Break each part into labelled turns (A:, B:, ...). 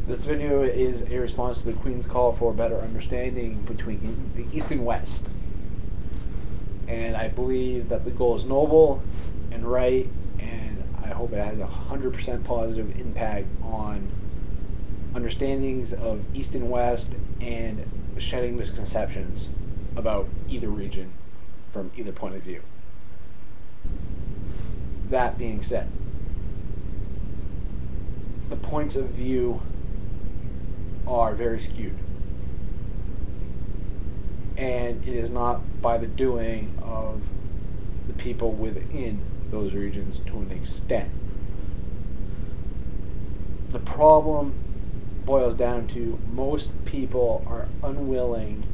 A: This video is a response to the Queen's call for better understanding between the East and West. And I believe that the goal is noble and right, and I hope it has a 100% positive impact on understandings of East and West and shedding misconceptions about either region from either point of view. That being said, the points of view are very skewed, and it is not by the doing of the people within those regions to an extent. The problem boils down to most people are unwilling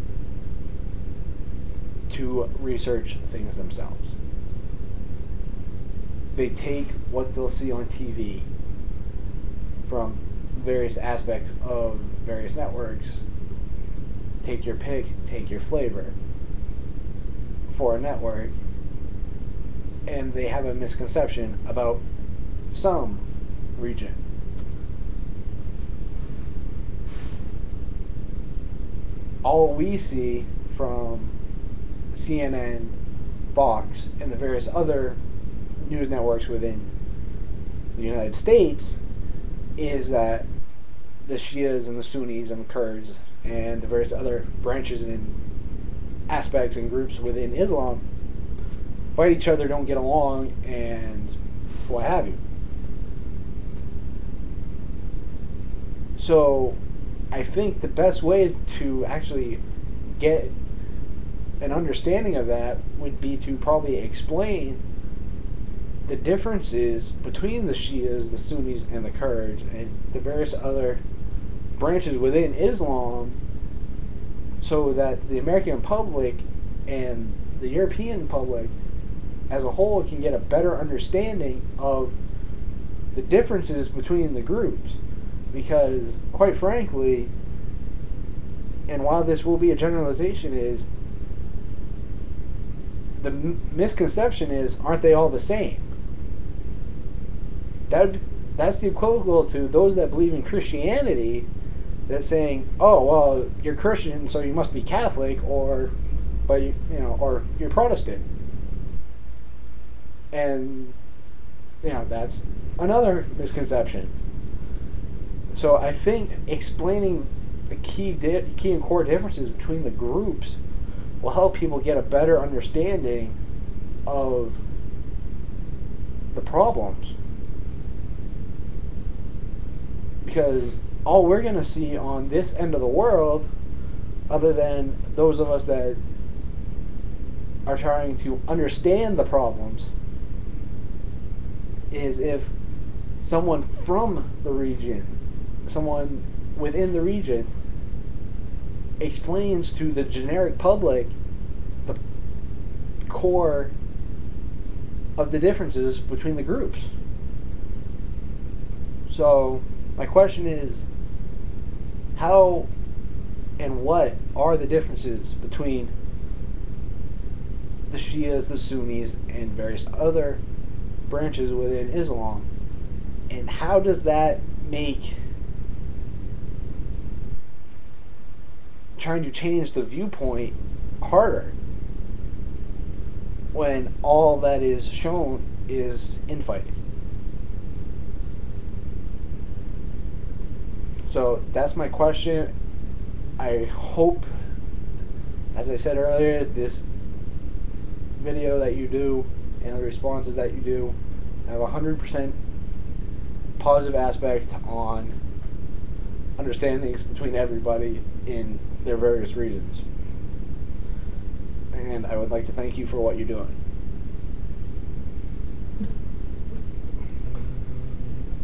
A: to research things themselves. They take what they'll see on TV from various aspects of various networks. Take your pick, take your flavor for a network, and they have a misconception about some region. All we see from CNN, Fox, and the various other news networks within the United States is that the Shias and the Sunnis and the Kurds and the various other branches and aspects and groups within Islam fight each other, don't get along, and what have you. So I think the best way to actually get an understanding of that would be to probably explain the differences between the Shias, the Sunnis, and the Kurds, and the various other branches within Islam, so that the American public and the European public as a whole can get a better understanding of the differences between the groups. Because, quite frankly, and while this will be a generalization, is the misconception is, aren't they all the same? That's the equivalent to those that believe in Christianity, that's saying, oh, well, you're Christian, so you must be Catholic, or you're Protestant. And that's another misconception. So I think explaining the key and core differences between the groups will help people get a better understanding of the problems. Because all we're going to see on this end of the world, other than those of us that are trying to understand the problems, is if someone from the region, someone within the region, explains to the generic public the core of the differences between the groups. So my question is, how and what are the differences between the Shias, the Sunnis, and various other branches within Islam, and how does that make trying to change the viewpoint harder when all that is shown is infighting? So that's my question. I hope, as I said earlier, this video that you do and the responses that you do have a 100% positive aspect on understandings between everybody in their various regions. And I would like to thank you for what you're doing.